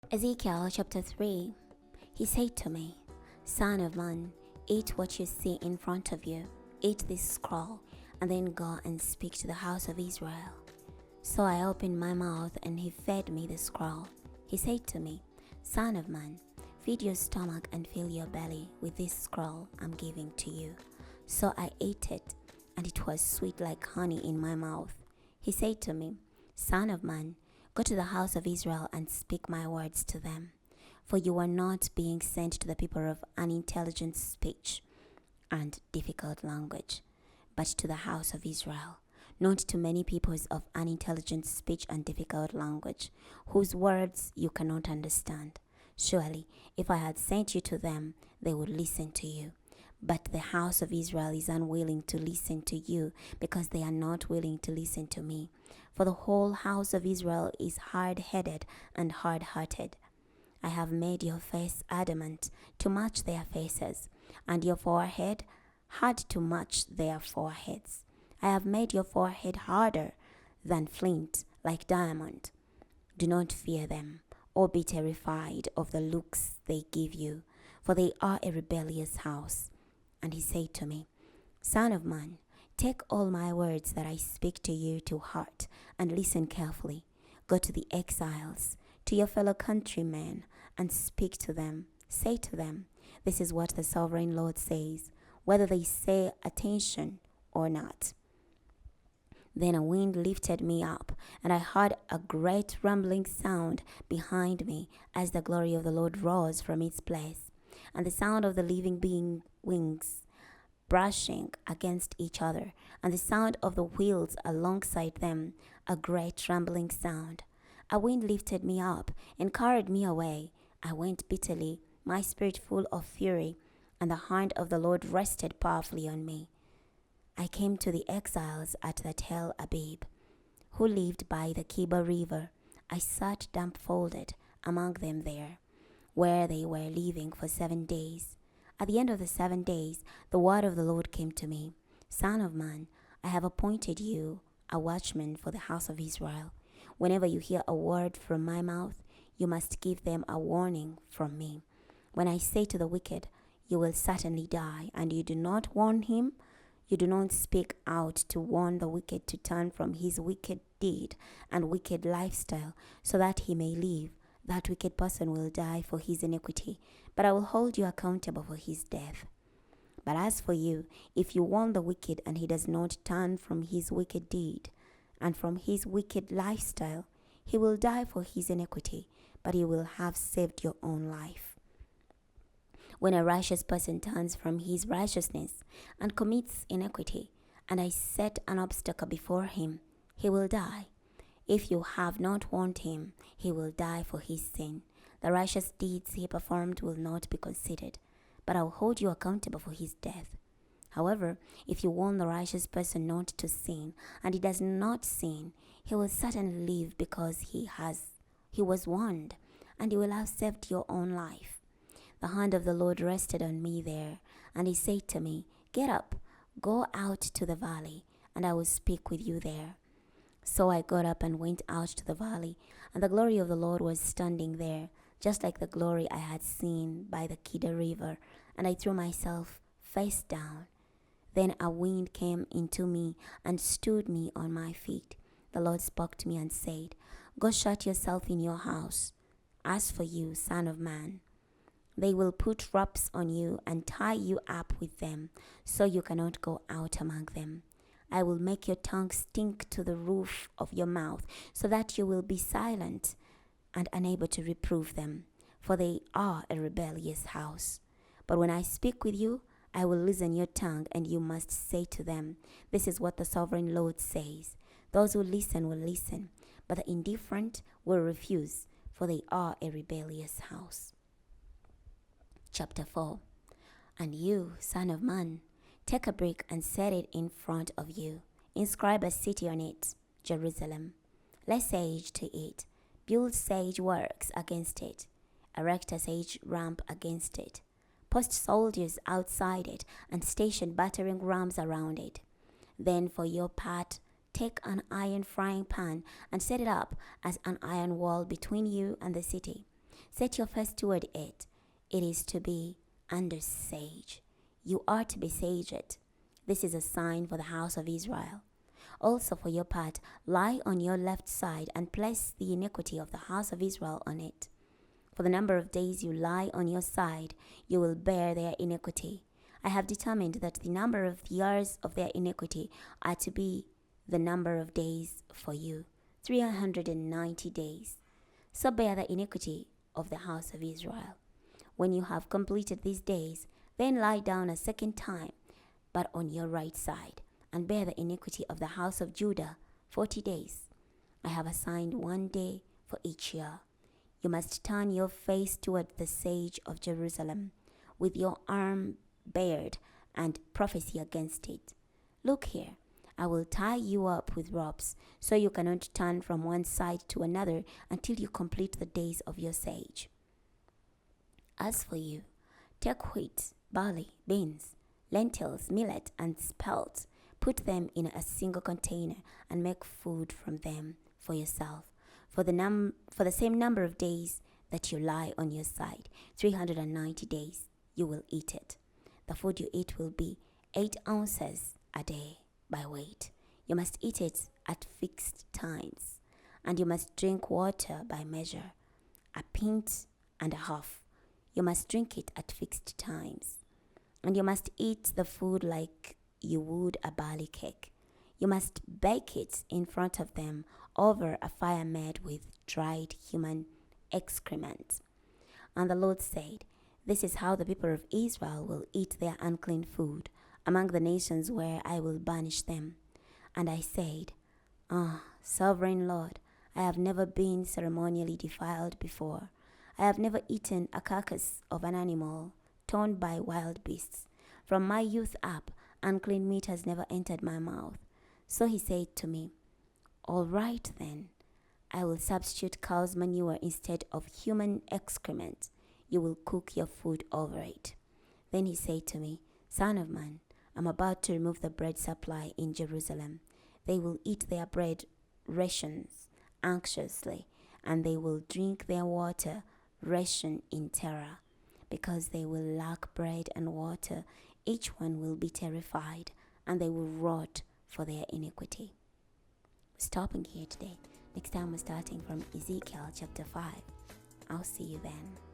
Ezekiel chapter 3. He said to me, Son of man, eat what you see in front of you, eat this scroll, and then go and speak to the house of Israel. So I opened my mouth, and he fed me the scroll. He said to me, Son of man, feed your stomach and fill your belly with this scroll I'm giving to you. So I ate it, and it was sweet like honey in my mouth. He said to me, Son of man, go to the house of Israel and speak my words to them. For you are not being sent to the people of unintelligent speech and difficult language, but to the house of Israel, not to many peoples of unintelligent speech and difficult language, whose words you cannot understand. Surely, if I had sent you to them, they would listen to you. But the house of Israel is unwilling to listen to you, because they are not willing to listen to me. For the whole house of Israel is hard-headed and hard-hearted. I have made your face adamant to match their faces, and your forehead hard to match their foreheads. I have made your forehead harder than flint, like diamond. Do not fear them, or be terrified of the looks they give you, for they are a rebellious house. And he said to me, Son of man, take all my words that I speak to you to heart, and listen carefully. Go to the exiles, to your fellow countrymen, and speak to them. Say to them, this is what the sovereign Lord says, whether they say attention or not. Then a wind lifted me up, and I heard a great rumbling sound behind me as the glory of the Lord rose from its place, and the sound of the living being wings brushing against each other, and the sound of the wheels alongside them, a great rumbling sound. A wind lifted me up and carried me away. I went bitterly, my spirit full of fury, and the hand of the Lord rested powerfully on me. I came to the exiles at the Tel Abib, who lived by the Kiba River. I sat dumbfolded among them there, where they were living for 7 days. At the end of the 7 days, the word of the Lord came to me. Son of man, I have appointed you a watchman for the house of Israel. Whenever you hear a word from my mouth, you must give them a warning from me. When I say to the wicked, you will certainly die, and you do not warn him, you do not speak out to warn the wicked to turn from his wicked deed and wicked lifestyle, so that he may live, that wicked person will die for his iniquity, but I will hold you accountable for his death. But as for you, if you warn the wicked and he does not turn from his wicked deed and from his wicked lifestyle, he will die for his iniquity, but you will have saved your own life. When a righteous person turns from his righteousness and commits iniquity, and I set an obstacle before him, he will die. If you have not warned him, he will die for his sin. The righteous deeds he performed will not be considered, but I will hold you accountable for his death. However, if you warn the righteous person not to sin, and he does not sin, he will certainly live because he was warned, and you will have saved your own life. The hand of the Lord rested on me there, and he said to me, Get up, go out to the valley, and I will speak with you there. So I got up and went out to the valley, and the glory of the Lord was standing there, just like the glory I had seen by the Kidder River, and I threw myself face down. Then a wind came into me and stood me on my feet. The Lord spoke to me and said, Go shut yourself in your house. As for you, son of man, they will put ropes on you and tie you up with them, so you cannot go out among them. I will make your tongue stink to the roof of your mouth, so that you will be silent and unable to reprove them, for they are a rebellious house. But when I speak with you, I will loosen your tongue, and you must say to them, This is what the sovereign Lord says. Those who listen will listen, but the indifferent will refuse, for they are a rebellious house. Chapter 4. And you, son of man, take a brick and set it in front of you. Inscribe a city on it, Jerusalem. Lay siege to it. Build siege works against it. Erect a siege ramp against it. Post soldiers outside it and station battering rams around it. Then for your part, take an iron frying pan and set it up as an iron wall between you and the city. Set your face toward it. It is to be under siege. You are to besiege it. This is a sign for the house of Israel. Also for your part, lie on your left side and place the iniquity of the house of Israel on it. For the number of days you lie on your side, you will bear their iniquity. I have determined that the number of years of their iniquity are to be the number of days for you, 390 days. So bear the iniquity of the house of Israel. When you have completed these days, then lie down a second time, but on your right side, and bear the iniquity of the house of Judah 40 days. I have assigned 1 day for each year. You must turn your face toward the siege of Jerusalem, with your arm bared, and prophesy against it. Look here, I will tie you up with ropes, so you cannot turn from one side to another until you complete the days of your siege. As for you, take wheat, barley, beans, lentils, millet, and spelt. Put them in a single container and make food from them for yourself. For the same number of days that you lie on your side, 390 days, you will eat it. The food you eat will be 8 ounces a day by weight. You must eat it at fixed times, and you must drink water by measure, 1.5 pints. You must drink it at fixed times. And you must eat the food like you would a barley cake. You must bake it in front of them over a fire made with dried human excrement. And the Lord said, this is how the people of Israel will eat their unclean food among the nations where I will banish them. And I said, Sovereign Lord, I have never been ceremonially defiled before. I have never eaten a carcass of an animal torn by wild beasts. From my youth up, unclean meat has never entered my mouth. So he said to me, all right then, I will substitute cow's manure instead of human excrement. You will cook your food over it. Then he said to me, Son of man, I'm about to remove the bread supply in Jerusalem. They will eat their bread rations anxiously, and they will drink their water ration in terror. Because they will lack bread and water, each one will be terrified, and they will rot for their iniquity. Stopping here today. Next time we're starting from Ezekiel chapter 5. I'll see you then.